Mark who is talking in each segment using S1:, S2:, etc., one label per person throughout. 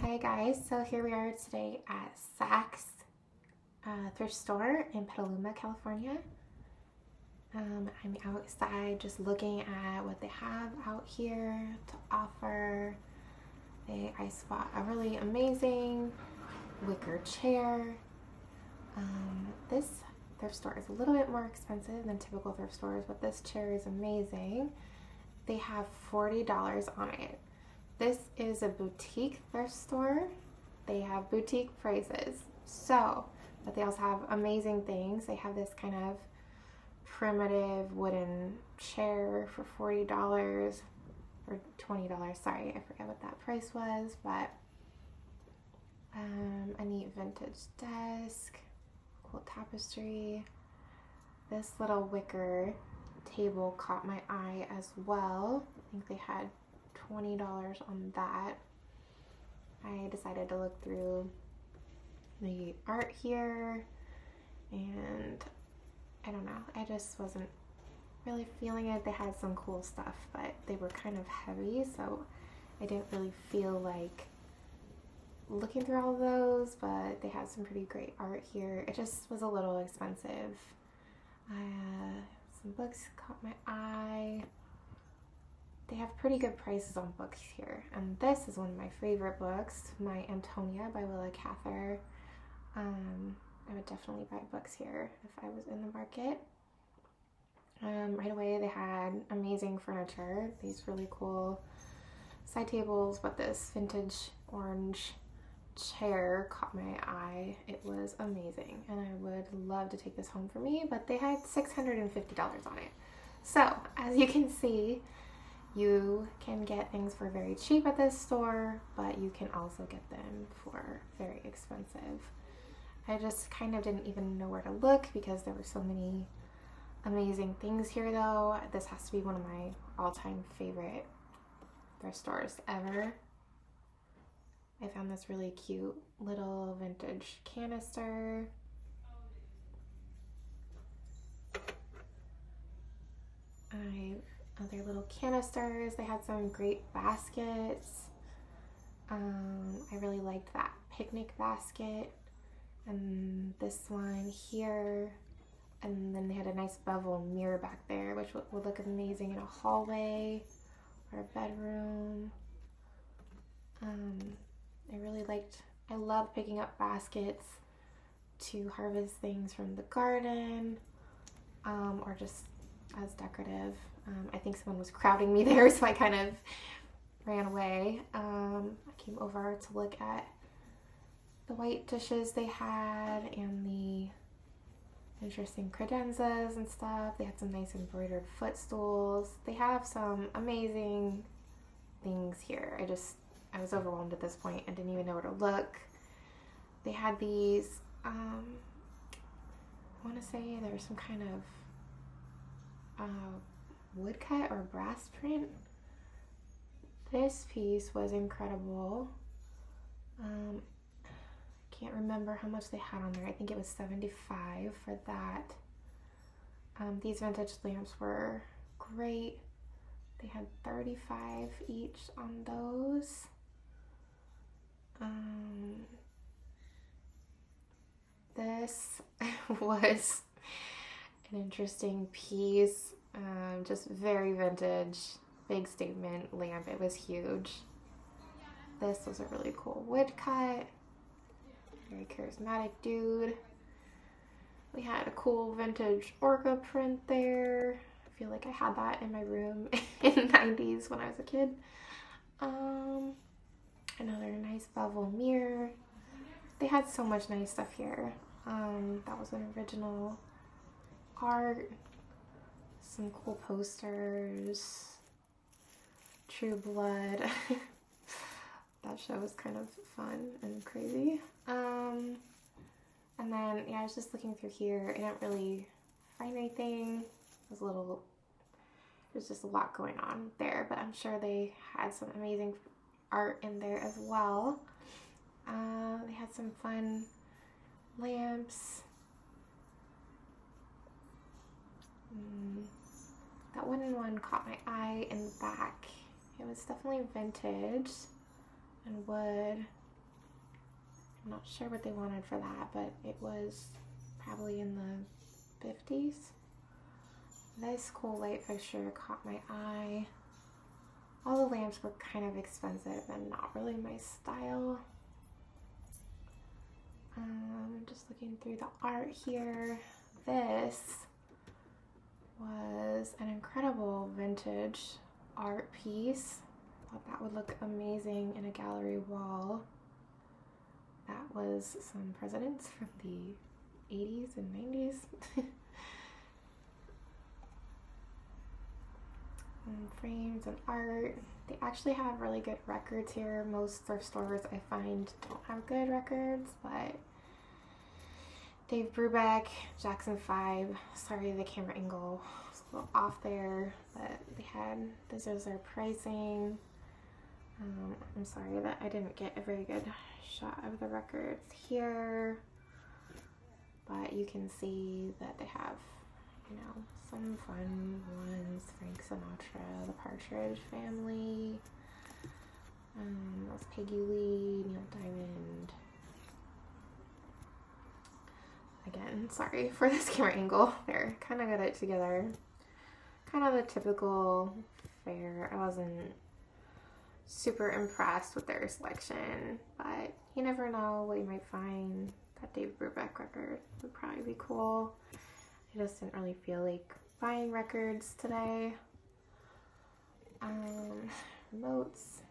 S1: Hi guys, so here we are today at Saks thrift store in Petaluma, California. I'm outside just looking at what they have out here to offer. I spot a really amazing wicker chair. This thrift store is a little bit more expensive than typical thrift stores, but this chair is amazing. They have $40 on it. This is a boutique thrift store. They have boutique prices. But they also have amazing things. They have this kind of primitive wooden chair for $40 or $20. Sorry, I forget what that price was, but a neat vintage desk, cool tapestry. This little wicker table caught my eye as well. I think they had $20 on that. I decided to look through the art here, and I don't know, I just wasn't really feeling it. They had some cool stuff, but they were kind of heavy, so I didn't really feel like looking through all of those, but they had some pretty great art here. It just was a little expensive. Some books caught my eye. They have pretty good prices on books here, and this is one of my favorite books, My Antonia by Willa Cather. I would definitely buy books here if I was in the market. Right away they had amazing furniture, these really cool side tables, but this vintage orange chair caught my eye. It was amazing, and I would love to take this home for me, but they had $650 on it. So, as you can see, you can get things for very cheap at this store, but you can also get them for very expensive. I just kind of didn't even know where to look because there were so many amazing things here though. This has to be one of my all-time favorite thrift stores ever. I found this really cute little vintage canister. Other little canisters. They had some great baskets. I really liked that picnic basket, and this one here, and then they had a nice bevel mirror back there, which would look amazing in a hallway or a bedroom. I love picking up baskets to harvest things from the garden, or just as decorative. I think someone was crowding me there, so I kind of ran away. I came over to look at the white dishes they had and the interesting credenzas and stuff. They had some nice embroidered footstools. They have some amazing things here. I was overwhelmed at this point and didn't even know where to look. They had these, I want to say there was some kind of woodcut or brass print. This piece was incredible. Can't remember how much they had on there. I think it was $75 for that. These vintage lamps were great. They had $35 each on those. This was an interesting piece. Just very vintage, big statement lamp. It was huge. This was a really cool woodcut. Very charismatic dude. We had a cool vintage orca print there. I feel like I had that in my room in the 90s when I was a kid. Another nice bevel mirror. They had so much nice stuff here. That was an original art. Some cool posters. True Blood. That show was kind of fun and crazy. And then, yeah, I was just looking through here. I didn't really find anything. There's just a lot going on there, but I'm sure they had some amazing art in there as well. They had some fun lamps. That wooden one caught my eye in the back. It was definitely vintage and wood. I'm not sure what they wanted for that, but it was probably in the 50s. This cool light fixture caught my eye. All the lamps were kind of expensive and not really my style. Just looking through the art here. This was an incredible vintage art piece. Thought that would look amazing in a gallery wall. That was some presidents from the 80s and 90s. And frames and art. They actually have really good records here. Most thrift stores I find don't have good records, but Dave Brubeck, Jackson 5. Sorry, the camera angle was a little off there, but they had, this is their pricing. I'm sorry that I didn't get a very good shot of the records here, but you can see that they have, you know, some fun ones. Frank Sinatra, the Partridge Family, that's Peggy Lee, Neil Diamond. Again, sorry for this camera angle. There, kind of got it together. Kind of the typical fare. I wasn't super impressed with their selection, but you never know what you might find. That Dave Brubeck record would probably be cool. I just didn't really feel like buying records today. Remotes.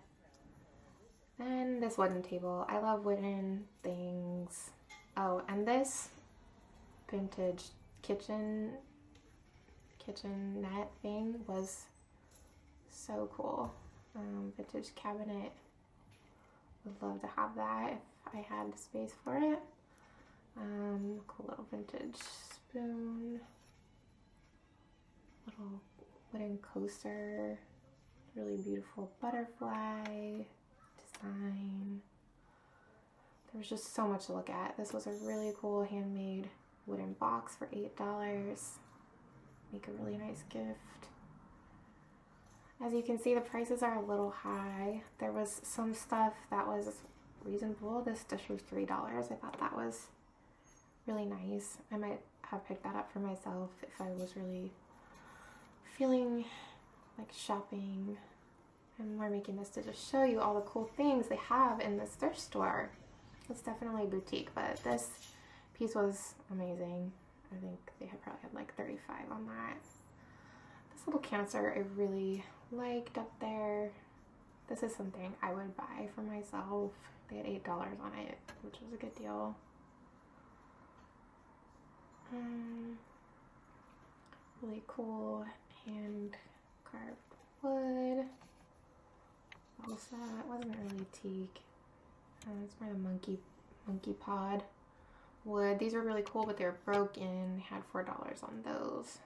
S1: And this wooden table. I love wooden things. Oh, and this vintage kitchenette thing was so cool. Vintage cabinet. Would love to have that if I had the space for it. Cool little vintage spoon. Little wooden coaster. Really beautiful butterfly design. There was just so much to look at. This was a really cool handmade wooden box for $8. Make a really nice gift. As you can see, the prices are a little high. There was some stuff that was reasonable. This dish was $3. I thought that was really nice. I might have picked that up for myself if I was really feeling like shopping. And we're making this to just show you all the cool things they have in this thrift store. It's definitely boutique, but this piece was amazing. I think they probably had like 35 on that. This little canister I really liked up there. This is something I would buy for myself. They had $8 on it, which was a good deal. Really cool hand carved wood. What was that? It wasn't really teak. It's more the monkey pod wood. These were really cool, but they were broken. They had $4 on those.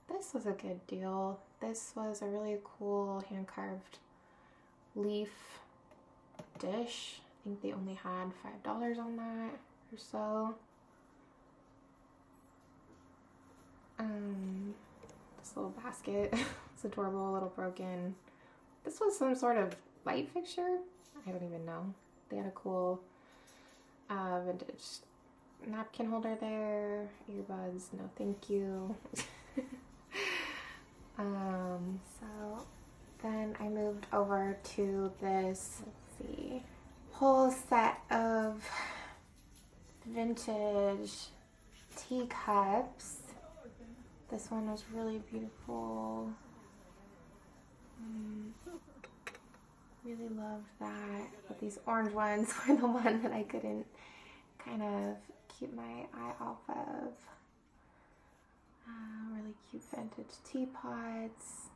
S1: This was a good deal. This was a really cool hand carved leaf dish. I think they only had $5 on that or so. This little basket. It's adorable, a little broken. This was some sort of light fixture. I don't even know. They had a cool vintage napkin holder there. Earbuds, no thank you. So then I moved over to this, let's see, whole set of vintage teacups. This one was really beautiful. Really loved that. But these orange ones were the one that I couldn't kind of keep my eye off of. Really cute vintage teapots.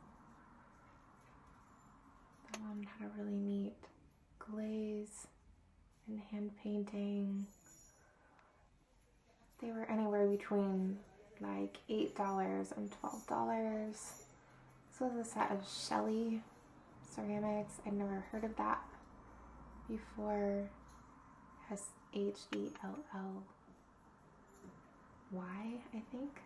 S1: That one had a really neat glaze and hand painting. They were anywhere between like $8 and $12. This was a set of Shelly ceramics. I'd never heard of that before. SHELLY, I think.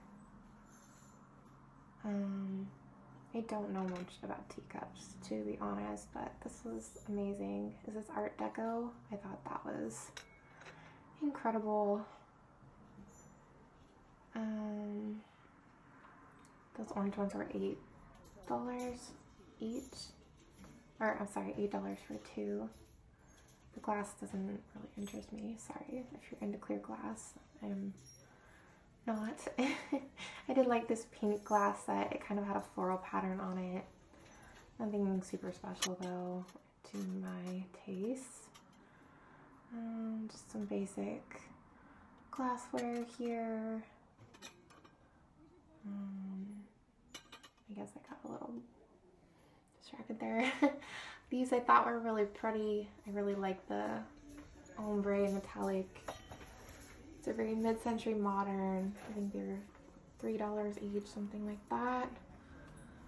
S1: I don't know much about teacups, to be honest, but this was amazing. Is this Art Deco? I thought that was incredible. Those orange ones were $8 each. Or, I'm sorry, $8 for two. The glass doesn't really interest me. Sorry if you're into clear glass. I'm not. I did like this pink glass set. It kind of had a floral pattern on it. Nothing super special though to my taste. Just some basic glassware here. I guess I got a little distracted there. These I thought were really pretty. I really like the ombre metallic. It's a very mid-century modern. I think they're $3 each, something like that.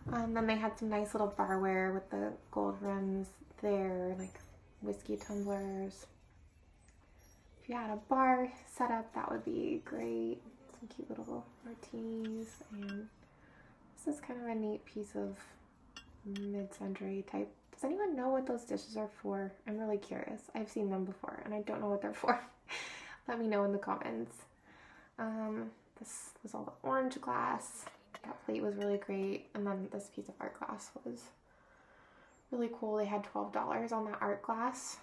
S1: Then they had some nice little barware with the gold rims there, like whiskey tumblers. If you had a bar set up, that would be great. Some cute little martinis, and this is kind of a neat piece of mid-century type. Does anyone know what those dishes are for? I'm really curious. I've seen them before and I don't know what they're for. Let me know in the comments. This was all the orange glass. That plate was really great, and then this piece of art glass was really cool. They had $12 on that art glass.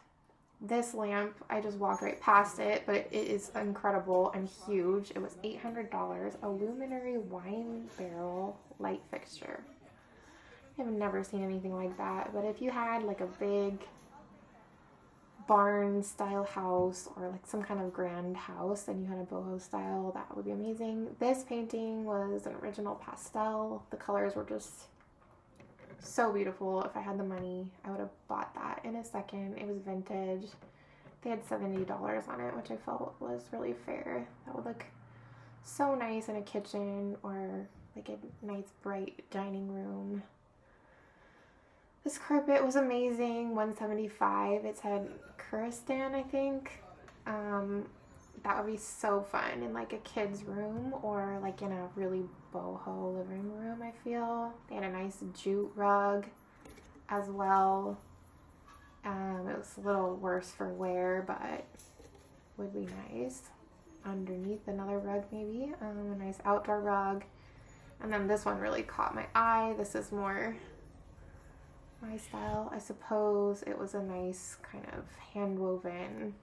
S1: This lamp, I just walked right past it, but it is incredible and huge. It was $800, a luminary wine barrel light fixture. I've never seen anything like that, but if you had like a big barn style house or like some kind of grand house and you had a boho style, that would be amazing. This painting was an original pastel. The colors were just so beautiful. If I had the money, I would have bought that in a second. It was vintage. They had $70 on it, which I felt was really fair. That would look so nice in a kitchen or like a nice bright dining room. This carpet was amazing, $175. It said Kyrgyzstan, I think. That would be so fun in like a kid's room or like in a really boho living room, I feel. They had a nice jute rug as well. It was a little worse for wear, but would be nice. Underneath another rug maybe, a nice outdoor rug. And then this one really caught my eye. This is more my style, I suppose. It was a nice kind of hand-woven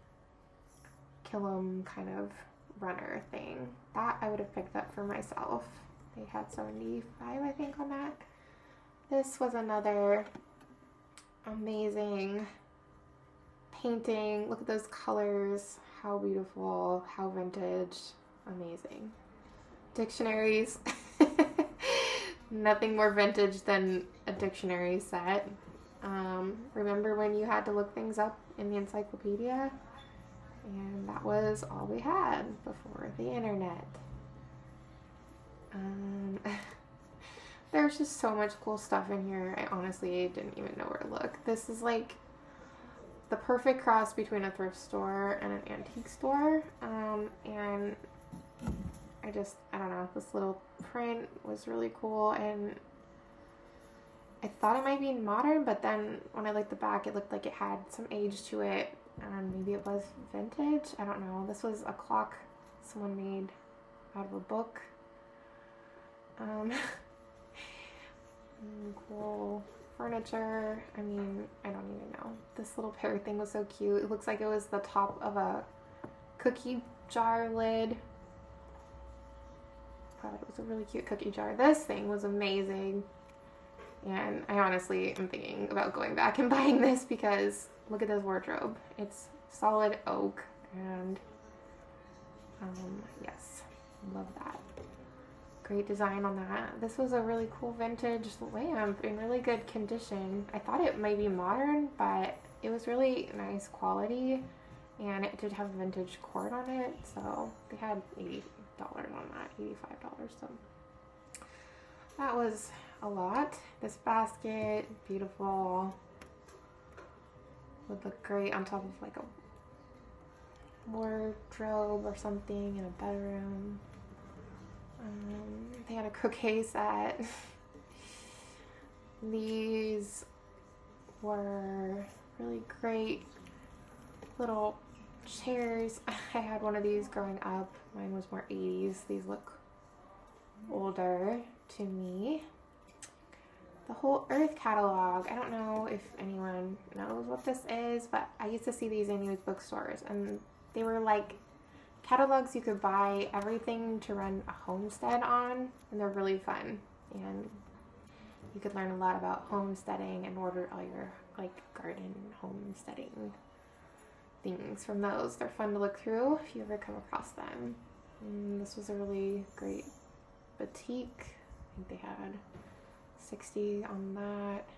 S1: kilim kind of runner thing. That I would have picked up for myself. They had $75, I think, on that. This was another amazing painting. Look at those colors. How beautiful, how vintage, amazing. Dictionaries. Nothing more vintage than a dictionary set. Remember when you had to look things up in the encyclopedia? And that was all we had before the internet. There's just so much cool stuff in here. I honestly didn't even know where to look. This is like the perfect cross between a thrift store and an antique store. And I don't know, this little print was really cool, and I thought it might be modern, but then when I looked at the back, it looked like it had some age to it, and maybe it was vintage. I don't know. This was a clock someone made out of a book. Cool furniture. I mean, I don't even know. This little pear thing was so cute. It looks like it was the top of a cookie jar lid. But it was a really cute cookie jar. This thing was amazing. And I honestly am thinking about going back and buying this because look at this wardrobe. It's solid oak, and yes, love that. Great design on that. This was a really cool vintage lamp in really good condition. I thought it might be modern, but it was really nice quality, and it did have vintage cord on it, so they had $80 on that, $85, so that was a lot. This basket, beautiful, would look great on top of like a wardrobe or something in a bedroom. They had a croquet set. These were really great little chairs. I had one of these growing up. Mine was more 80s. These look older to me. The whole Earth catalog. I don't know if anyone knows what this is, but I used to see these in used bookstores, and they were like catalogs you could buy everything to run a homestead on, and they're really fun. And you could learn a lot about homesteading and order all your like garden homesteading things from those. They're fun to look through if you ever come across them. And this was a really great boutique. I think they had 60 on that.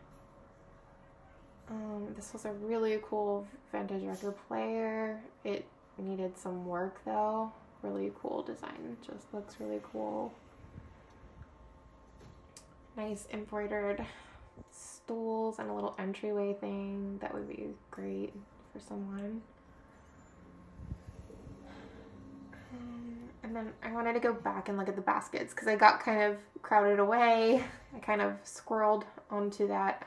S1: This was a really cool vintage record player. It needed some work though. Really cool design. Just looks really cool. Nice embroidered stools and a little entryway thing. That would be great for someone. And then I wanted to go back and look at the baskets because I got kind of crowded away. I kind of squirreled onto that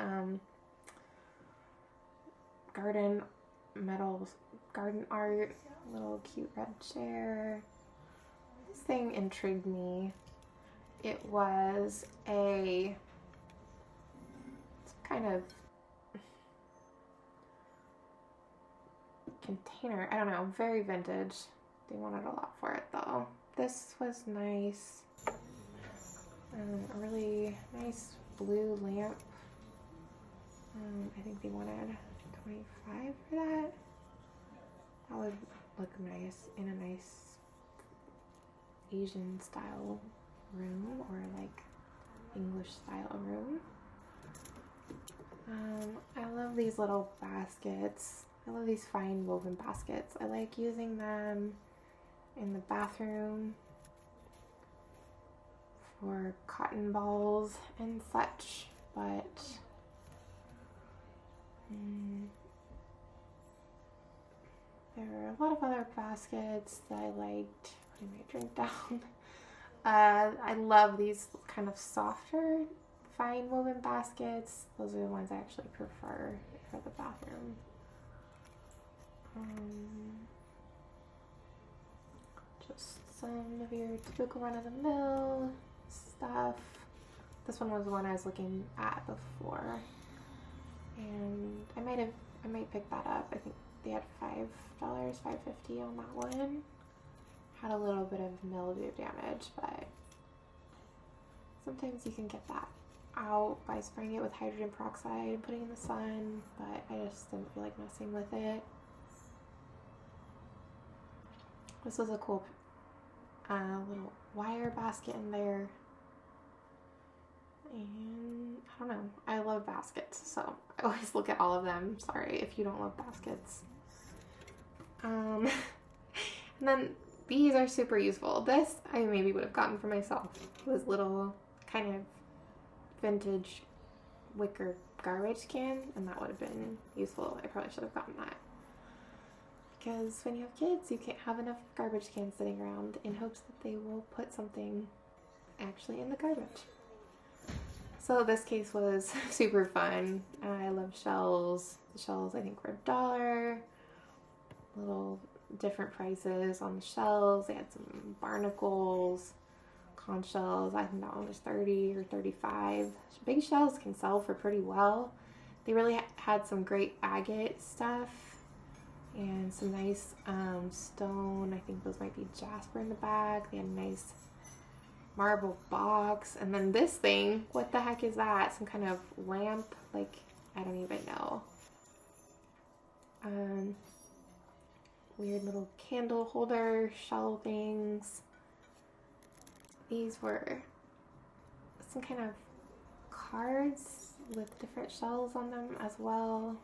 S1: garden art, little cute red chair. This thing intrigued me. It was a kind of container. I don't know, very vintage. They wanted a lot for it though. This was nice. A really nice blue lamp. I think they wanted 25 for that. That would look nice in a nice Asian style room or like English style room. I love these little baskets. I love these fine woven baskets. I like using them in the bathroom for cotton balls and such, but there are a lot of other baskets that I liked. Putting my drink down. I love these kind of softer fine woven baskets. Those are the ones I actually prefer for the bathroom. Just some of your typical run-of-the-mill stuff. This one was the one I was looking at before, and I might pick that up. I think they had $5, $5.50 on that one. Had a little bit of mildew damage, but sometimes you can get that out by spraying it with hydrogen peroxide and putting it in the sun, but I just didn't feel like messing with it. This was a cool little wire basket in there. And I don't know, I love baskets, so I always look at all of them. Sorry if you don't love baskets. And then these are super useful. This I maybe would have gotten for myself. It was little kind of vintage wicker garbage can, and that would have been useful. I probably should have gotten that. Because when you have kids, you can't have enough garbage cans sitting around in hopes that they will put something actually in the garbage. So this case was super fun. I love shells. The shells I think were $1. Little different prices on the shells. They had some barnacles, conch shells. I think that one was 30 or 35. Big shells can sell for pretty well. They really had some great agate stuff and some nice stone. I think those might be jasper in the back. They had a nice marble box. And then this thing, what the heck is that? Some kind of lamp? Like, I don't even know. Weird little candle holder shell things. These were some kind of cards with different shells on them as well.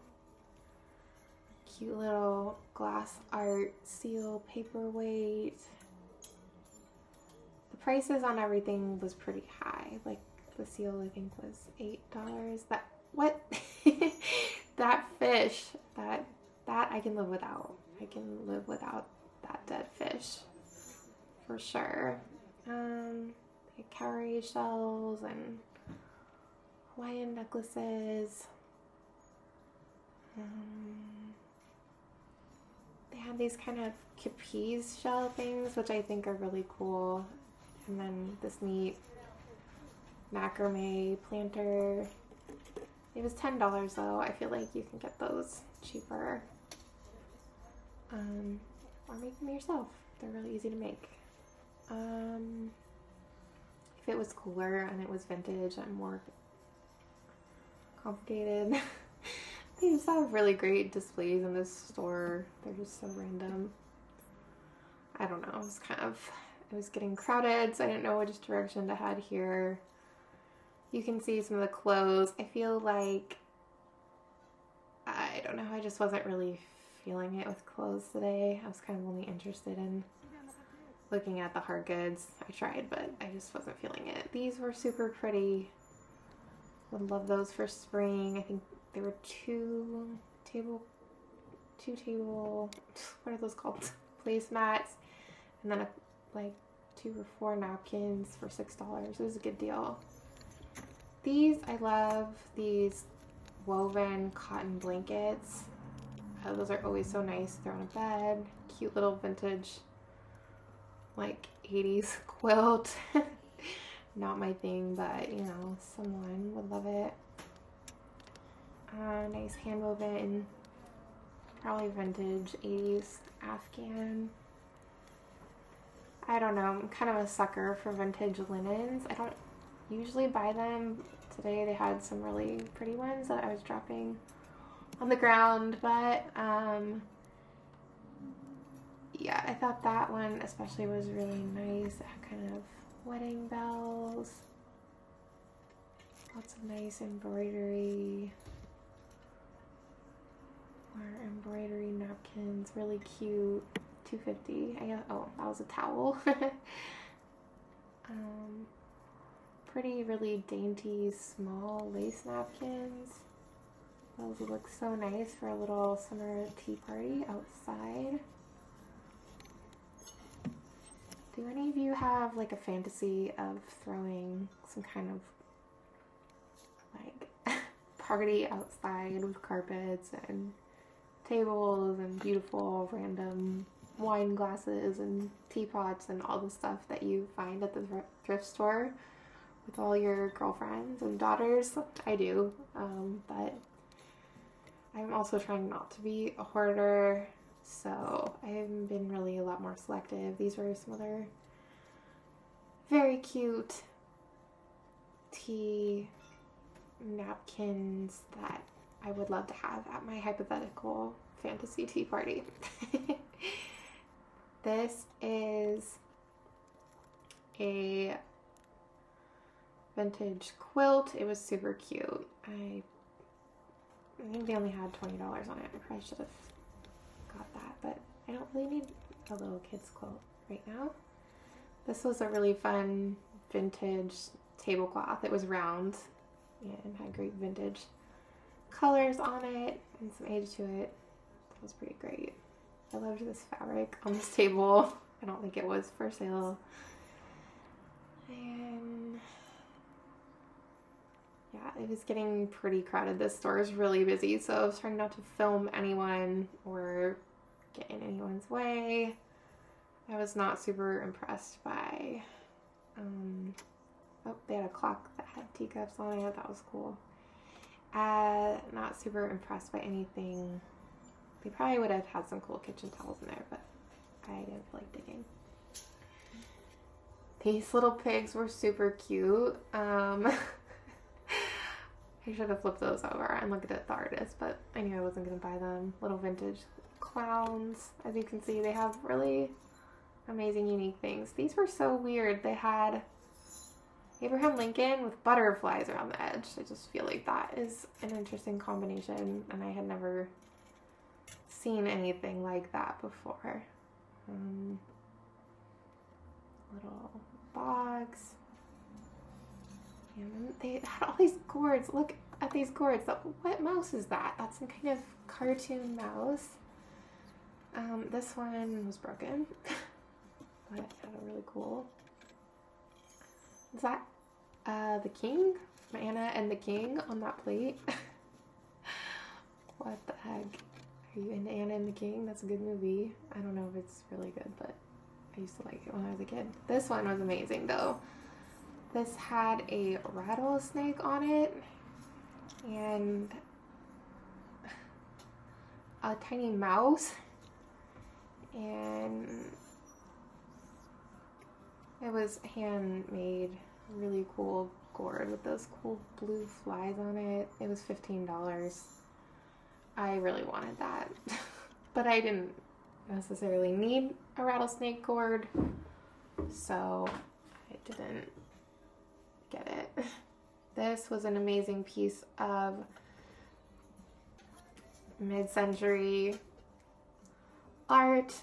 S1: Cute little glass art seal paperweight. The prices on everything was pretty high. Like the seal I think was $8. That what? That fish, that I can live without. I can live without that dead fish for sure. Cowrie shells and Hawaiian necklaces. They had have these kind of capes shell things, which I think are really cool. And then this neat macrame planter. It was $10 though. I feel like you can get those cheaper. Or make them yourself. They're really easy to make. If it was cooler and it was vintage and more complicated. They just have really great displays in this store. They're just so random. I don't know. It was getting crowded, so I didn't know which direction to head here. You can see some of the clothes. I feel like, I don't know, I just wasn't really feeling it with clothes today. I was kind of only interested in looking at the hard goods. I tried, but I just wasn't feeling it. These were super pretty. Would love those for spring. I think they were two table, what are those called? Placemats. And then like 2 or 4 napkins for $6. It was a good deal. These, I love these woven cotton blankets. Those are always so nice. They're on a bed. Cute little vintage, like 80s quilt. Not my thing, but you know, someone would love it. Nice hand woven, probably vintage 80s Afghan. I don't know, I'm kind of a sucker for vintage linens. I don't usually buy them. Today they had some really pretty ones that I was dropping on the ground, but yeah, I thought that one especially was really nice. It had kind of wedding bells, lots of nice embroidery, or embroidery napkins, really cute. $2.50. I guess, oh, that was a towel. Pretty, really dainty, small lace napkins. Those would look so nice for a little summer tea party outside. Do any of you have like a fantasy of throwing some kind of like party outside with carpets and tables and beautiful random wine glasses and teapots and all the stuff that you find at the thrift store with all your girlfriends and daughters? I do, but I'm also trying not to be a hoarder, so I've been really a lot more selective. These were some other very cute tea napkins that I would love to have at my hypothetical fantasy tea party. This is a vintage quilt. It was super cute. I think they only had $20 on it. I probably should have got that, but I don't really need a little kid's quilt right now. This was a really fun vintage tablecloth. It was round and had great vintage colors on it and some age to it. That was pretty great. I loved this fabric on this table. I don't think it was for sale. And yeah, it was getting pretty crowded. This store is really busy, so I was trying not to film anyone or get in anyone's way. I was not super impressed by, oh, they had a clock that had teacups on it. That was cool. Not super impressed by anything. They probably would have had some cool kitchen towels in there, but I didn't feel like digging. These little pigs were super cute. I should have flipped those over and looked at the artist, but I knew I wasn't going to buy them. Little vintage clowns. As you can see, they have really amazing, unique things. These were so weird. They had Abraham Lincoln with butterflies around the edge. I just feel like that is an interesting combination, and I had never seen anything like that before. Little box. And they had all these gourds. Look at these gourds. What mouse is that? That's some kind of cartoon mouse. This one was broken, but had a really cool. Is that the king? Anna and the king on that plate? What the heck? Are you into Anna and the King? That's a good movie. I don't know if it's really good, but I used to like it when I was a kid. This one was amazing though. This had a rattlesnake on it and a tiny mouse, and it was handmade, really cool gourd with those cool blue flies on it. It was $15. I really wanted that, but I didn't necessarily need a rattlesnake gourd, so I didn't get it. This was an amazing piece of mid-century art.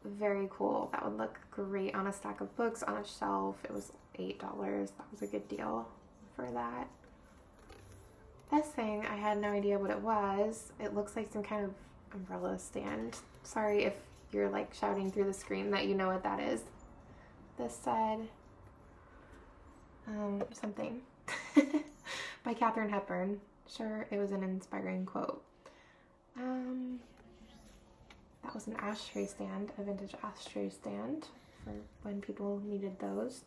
S1: Very cool. That would look great on a stack of books on a shelf. It was $8. That was a good deal for that. This thing, I had no idea what it was. It looks like some kind of umbrella stand. Sorry if you're like shouting through the screen that you know what that is. This said something by Katharine Hepburn. Sure, it was an inspiring quote. That was an ashtray stand, a vintage ashtray stand for when people needed those,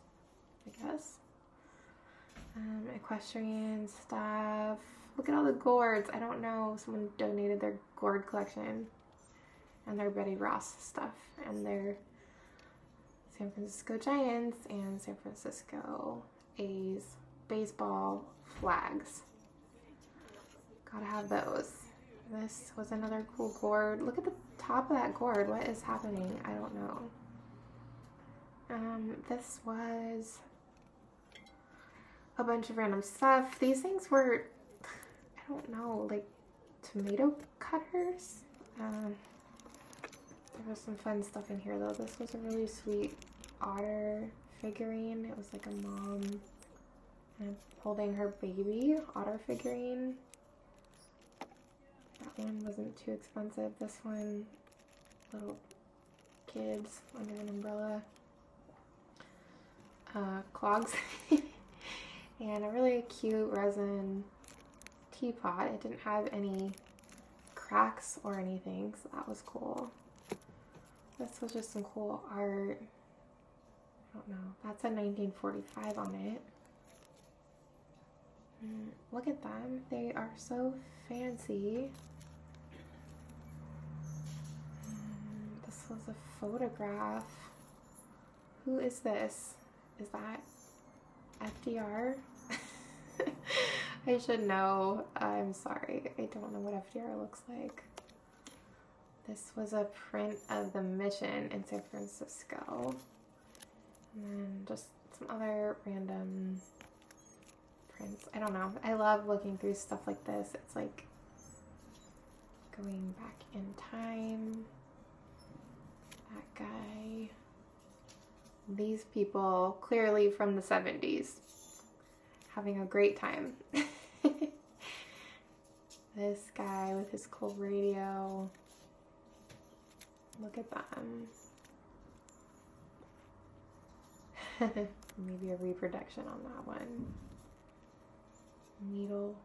S1: I guess. Equestrian stuff. Look at all the gourds. I don't know. Someone donated their gourd collection and their Betty Ross stuff and their San Francisco Giants and San Francisco A's baseball flags. Gotta have those. This was another cool gourd. Look at the top of that gourd. What is happening? I don't know. This was a bunch of random stuff. These things were, I don't know, like tomato cutters. There was some fun stuff in here though. This was a really sweet otter figurine. It was like a mom holding her baby otter figurine. That one wasn't too expensive. This one, little kids under an umbrella. Clogs. And a really cute resin teapot. It didn't have any cracks or anything, so that was cool. This was just some cool art. I don't know. That's a 1945 on it. Look at them. They are so fancy. This was a photograph. Who is this? Is that FDR? I should know. I'm sorry. I don't know what FDR looks like. This was a print of the Mission in San Francisco. And then just some other random prints. I don't know. I love looking through stuff like this. It's like going back in time. That guy. These people, clearly from the 70s, having a great time. This guy with his cool radio. Look at them. Maybe a reproduction on that one.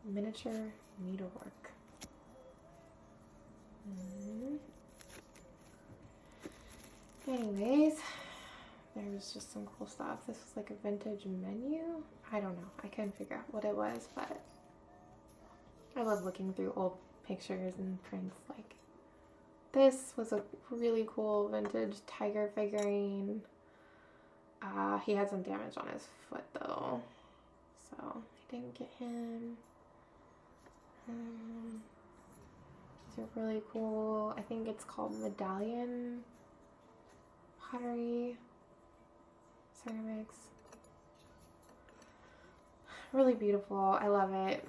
S1: Miniature needlework. Anyways, there was just some cool stuff. This was like a vintage menu. I don't know. I couldn't figure out what it was, but I love looking through old pictures and prints. Like this was a really cool vintage tiger figurine. He had some damage on his foot though, so I didn't get him. These are really cool. I think it's called medallion pottery ceramics. Really beautiful. I love it.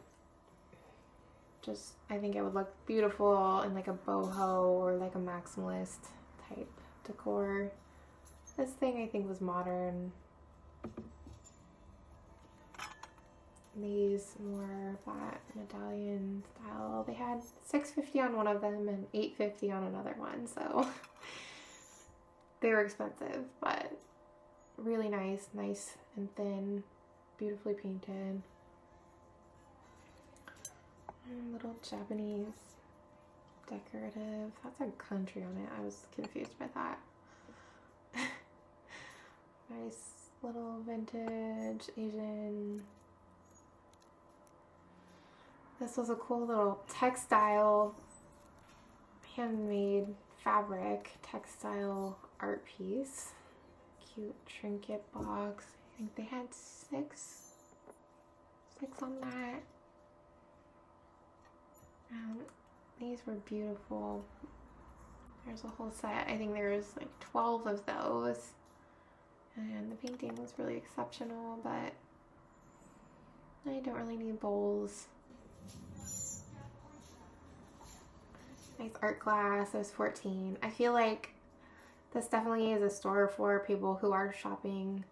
S1: Just, I think it would look beautiful in like a boho or like a maximalist type decor. This thing I think was modern. These more that medallion style. They had $6.50 on one of them and $8.50 on another one, so they were expensive, but really nice and thin, beautifully painted. And little Japanese decorative. That's a country on it. I was confused by that. Nice little vintage Asian. This was a cool little textile, handmade fabric textile art piece. Cute trinket box. I think they had six on that. These were beautiful. There's a whole set. I think there was like 12 of those. And the painting was really exceptional, but I don't really need bowls. Nice art glass. I was 14. I feel like this definitely is a store for people who are shopping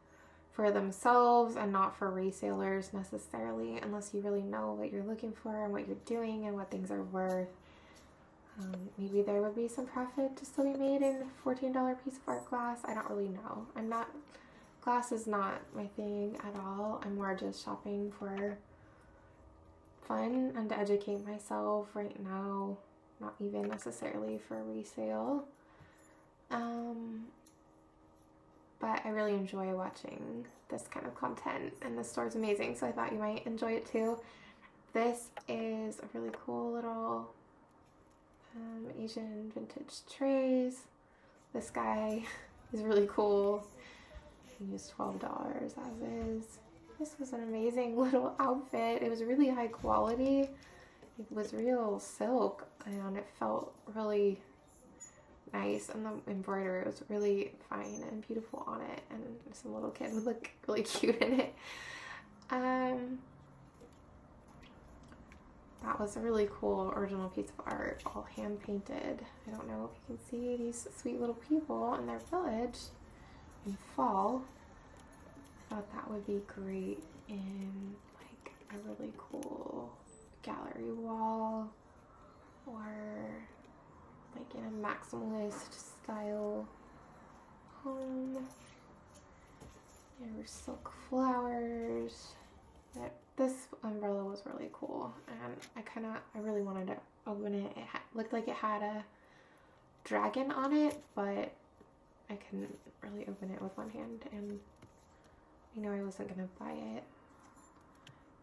S1: for themselves and not for resellers necessarily, unless you really know what you're looking for and what you're doing and what things are worth. Maybe there would be some profit to still be made in a $14 piece of art glass. I don't really know. Glass is not my thing at all. I'm more just shopping for fun and to educate myself right now, not even necessarily for resale. But I really enjoy watching this kind of content, and the store's amazing, so I thought you might enjoy it too. This is a really cool little Asian vintage trays. This guy is really cool. He used $12 as is. This was an amazing little outfit. It was really high quality. It was real silk, and it felt really nice, and the embroidery was really fine and beautiful on it, and some little kid would look really cute in it. That was a really cool original piece of art, all hand painted. I don't know if you can see these sweet little people in their village in fall. I thought that would be great in like a really cool gallery wall, or like in a maximalist style home. There were silk flowers. This umbrella was really cool, and I really wanted to open it. It looked like it had a dragon on it, but I couldn't really open it with one hand, and I know I wasn't gonna buy it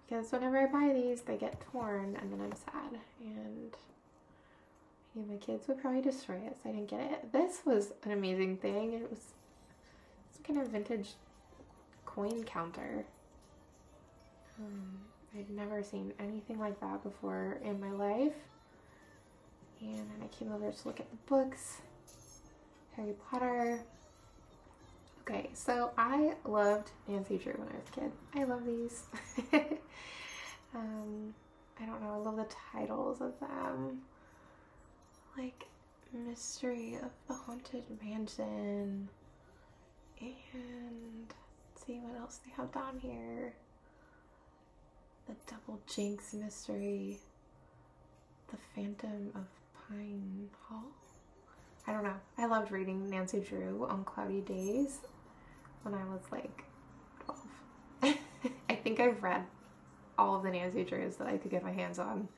S1: because whenever I buy these, they get torn, and then I'm sad, and my kids would probably destroy it, so I didn't get it. This was an amazing thing. It was some kind of vintage coin counter. I'd never seen anything like that before in my life. And then I came over to look at the books. Harry Potter. Okay, so I loved Nancy Drew when I was a kid. I love these. I don't know, I love the titles of them. Like Mystery of the Haunted Mansion. And let's see what else they have down here. The Double Jinx Mystery. The Phantom of Pine Hall. I don't know. I loved reading Nancy Drew on cloudy days when I was like 12. I think I've read all of the Nancy Drews that I could get my hands on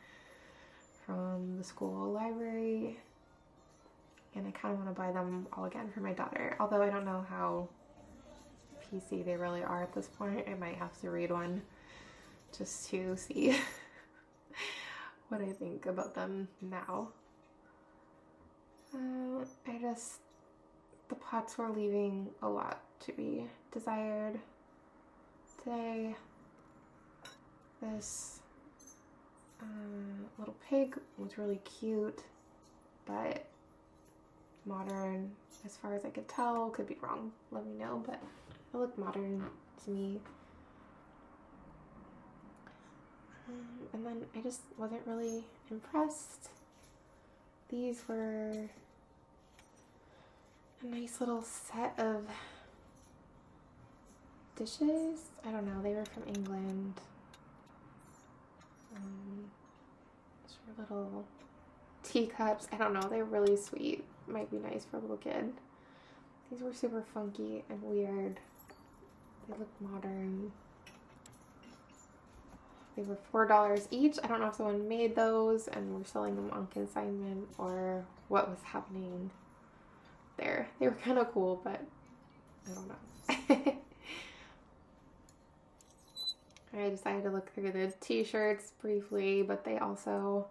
S1: from the school library, and I kind of want to buy them all again for my daughter, although I don't know how PC they really are at this point. I might have to read one just to see what I think about them now. The pots were leaving a lot to be desired today. This little pig was really cute, but modern as far as I could tell. Could be wrong, let me know, but it looked modern to me. And then I just wasn't really impressed. These were a nice little set of dishes. I don't know, they were from England. These were little teacups. I don't know, they're really sweet. Might be nice for a little kid. These were super funky and weird. They look modern. They were $4 each. I don't know if someone made those and were selling them on consignment or what was happening there. They were kind of cool, but I don't know. I decided to look through the t-shirts briefly, but they also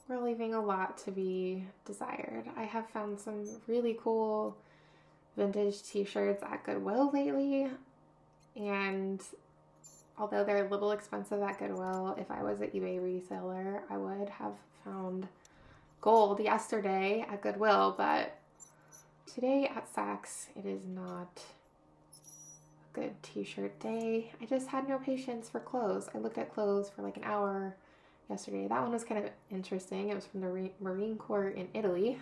S1: were leaving a lot to be desired. I have found some really cool vintage t-shirts at Goodwill lately, and although they're a little expensive at Goodwill, if I was an eBay reseller, I would have found gold yesterday at Goodwill, but today at Saks, it is not a good t-shirt day. I just had no patience for clothes. I looked at clothes for like an hour yesterday. That one was kind of interesting. It was from the Marine Corps in Italy.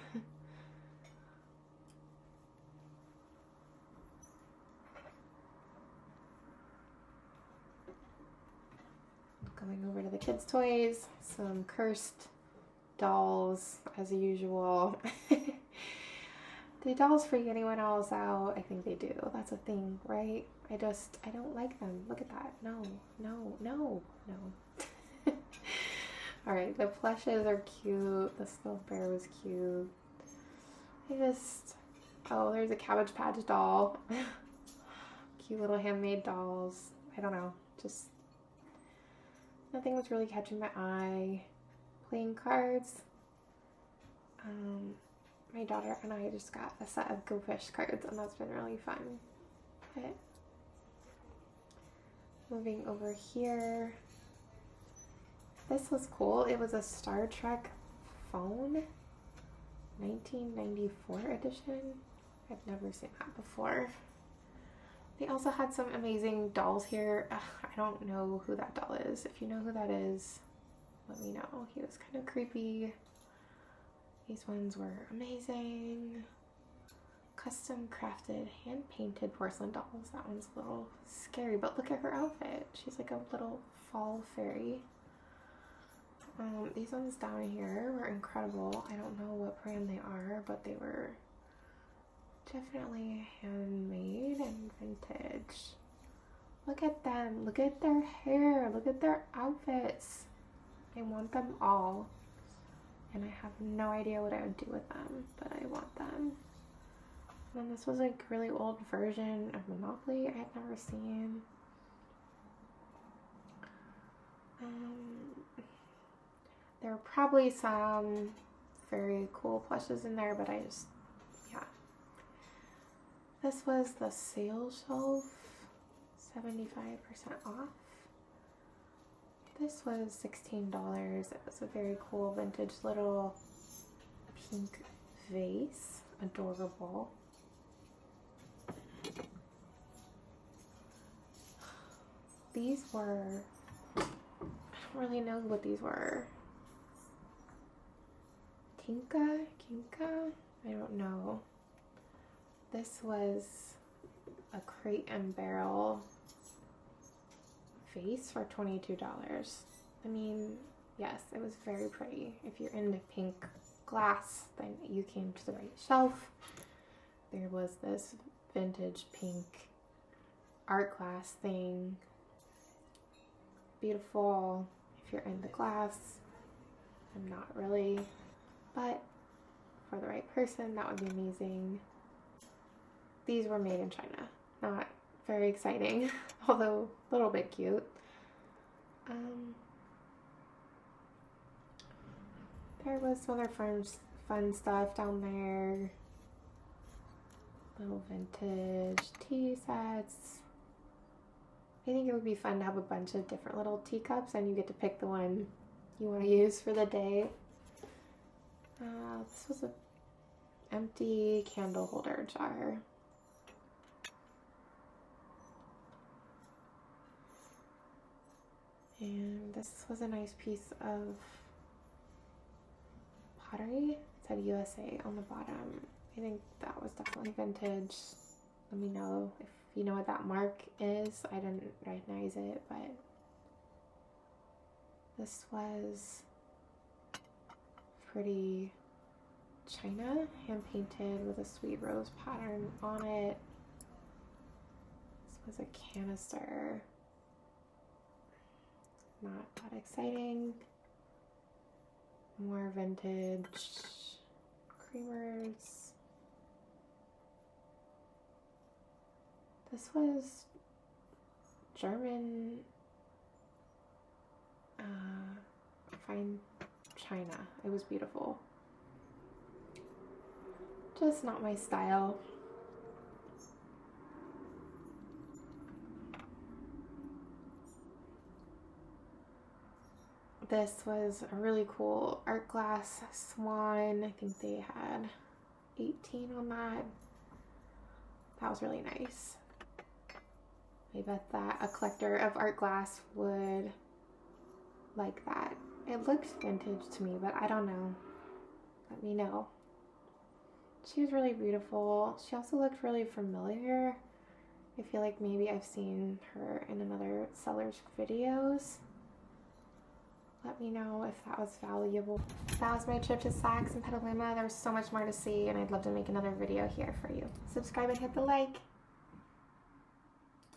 S1: Going over to the kids' toys, some cursed dolls as usual. Do dolls freak anyone else out? I think they do. That's a thing, right? I don't like them. Look at that. No, no, no, no. Alright, the plushes are cute. This little bear was cute. Oh, there's a Cabbage Patch doll. Cute little handmade dolls. I don't know. Just nothing was really catching my eye. Playing cards. My daughter and I just got a set of Go Fish cards, and that's been really fun. But moving over here. This was cool. It was a Star Trek phone. 1994 edition. I've never seen that before. They also had some amazing dolls here. I don't know who that doll is. If you know who that is, let me know. He was kind of creepy. These ones were amazing. Custom crafted, hand painted porcelain dolls. That one's a little scary, but look at her outfit. She's like a little fall fairy. These ones down here were incredible. I don't know what brand they are, but they were definitely handmade and vintage. Look at them. Look at their hair. Look at their outfits. I want them all. And I have no idea what I would do with them, but I want them. And then this was like a really old version of Monopoly I had never seen. There are probably some very cool plushes in there, but yeah. This was the sale shelf, 75% off. This was $16. It was a very cool vintage little pink vase. Adorable. These were, I don't really know what these were. Kinka? I don't know. This was a Crate and Barrel vase for $22. I mean, yes, it was very pretty. If you're into pink glass, then you came to the right shelf. There was this vintage pink art glass thing. Beautiful if you're into glass. I'm not really, but for the right person, that would be amazing. These were made in China. Not very exciting, although a little bit cute. There was some other fun stuff down there. Little vintage tea sets. I think it would be fun to have a bunch of different little teacups and you get to pick the one you want to use for the day. This was an empty candle holder jar. And this was a nice piece of pottery. It said USA on the bottom. I think that was definitely vintage. Let me know if you know what that mark is. I didn't recognize it, but this was pretty china, hand painted with a sweet rose pattern on it. This was a canister. not that exciting. More vintage creamers. This was German fine china. It was beautiful. Just not my style. This was a really cool art glass swan. I think they had 18 on that. That was really nice. I bet that a collector of art glass would like that. It looks vintage to me, but I don't know. Let me know. She was really beautiful. She also looked really familiar. I feel like maybe I've seen her in another seller's videos. Let me know if that was valuable. That was my trip to Saks and Petaluma. There was so much more to see, and I'd love to make another video here for you. Subscribe and hit the like.